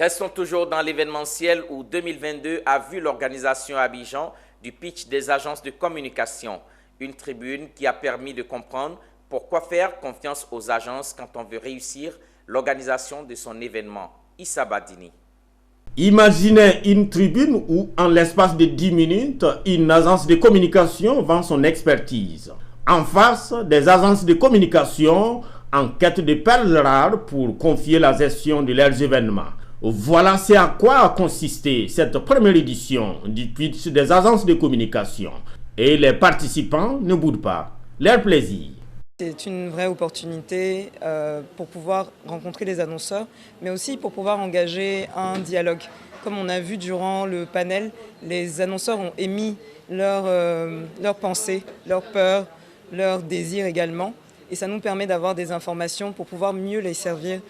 Restons toujours dans l'événementiel où 2022 a vu l'organisation à Abidjan du pitch des agences de communication, une tribune qui a permis de comprendre pourquoi faire confiance aux agences quand on veut réussir l'organisation de son événement. Issa Badini. Imaginez une tribune où, en l'espace de 10 minutes, une agence de communication vend son expertise. En face, des agences de communication en quête de perles rares pour confier la gestion de leurs événements. Voilà c'est à quoi a consisté cette première édition du pitch des agences de communication. Et les participants ne boudent pas leur plaisir. C'est une vraie opportunité pour pouvoir rencontrer les annonceurs, mais aussi pour pouvoir engager un dialogue. Comme on a vu durant le panel, les annonceurs ont émis leurs pensées, leurs peurs, leurs désirs également. Et ça nous permet d'avoir des informations pour pouvoir mieux les servir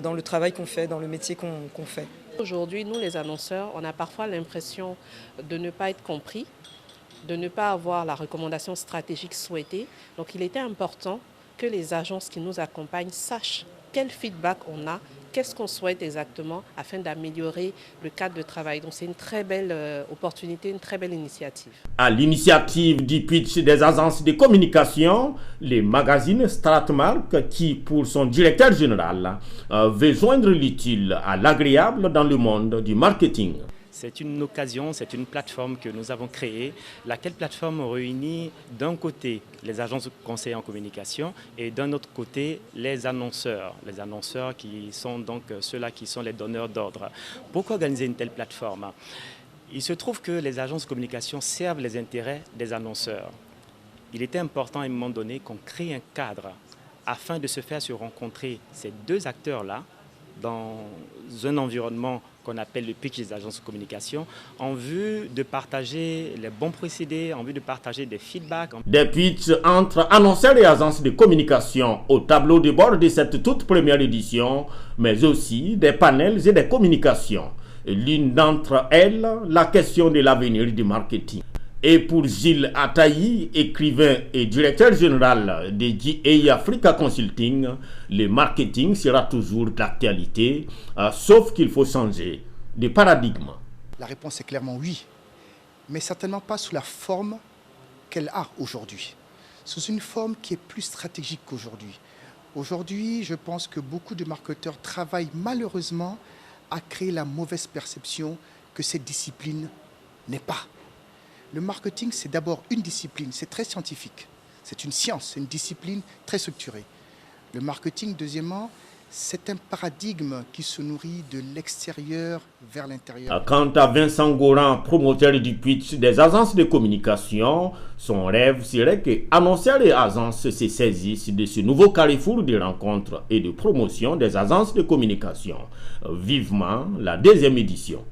dans le travail qu'on fait, dans le métier qu'on fait. Aujourd'hui, nous les annonceurs, on a parfois l'impression de ne pas être compris, de ne pas avoir la recommandation stratégique souhaitée. Donc il était important que les agences qui nous accompagnent sachent quel feedback on a, qu'est-ce qu'on souhaite exactement afin d'améliorer le cadre de travail. Donc c'est une très belle opportunité, une très belle initiative. À l'initiative du pitch des agences de communication, le magazine Stratmark, qui pour son directeur général veut joindre l'utile à l'agréable dans le monde du marketing. C'est une occasion, c'est une plateforme que nous avons créée, laquelle plateforme réunit d'un côté les agences de conseil en communication et d'un autre côté les annonceurs qui sont donc ceux-là qui sont les donneurs d'ordre. Pourquoi organiser une telle plateforme? Il se trouve que les agences de communication servent les intérêts des annonceurs. Il était important à un moment donné qu'on crée un cadre afin de se faire se rencontrer ces deux acteurs-là dans un environnement qu'on appelle le pitch des agences de communication, en vue de partager les bons procédés, en vue de partager des feedbacks. Des pitchs entre annonceurs et agences de communication au tableau de bord de cette toute première édition, mais aussi des panels et des communications. L'une d'entre elles, la question de l'avenir du marketing. Et pour Gilles Ataï, écrivain et directeur général de GA Africa Consulting, le marketing sera toujours d'actualité, sauf qu'il faut changer de paradigme. La réponse est clairement oui, mais certainement pas sous la forme qu'elle a aujourd'hui. Sous une forme qui est plus stratégique qu'aujourd'hui. Aujourd'hui, je pense que beaucoup de marketeurs travaillent malheureusement à créer la mauvaise perception que cette discipline n'est pas. Le marketing, c'est d'abord une discipline, c'est très scientifique. C'est une science, c'est une discipline très structurée. Le marketing, deuxièmement, c'est un paradigme qui se nourrit de l'extérieur vers l'intérieur. Quant à Vincent Goran, promoteur du pitch des agences de communication, son rêve serait que annonceurs et agences se saisissent de ce nouveau carrefour de rencontres et de promotion des agences de communication. Vivement la deuxième édition.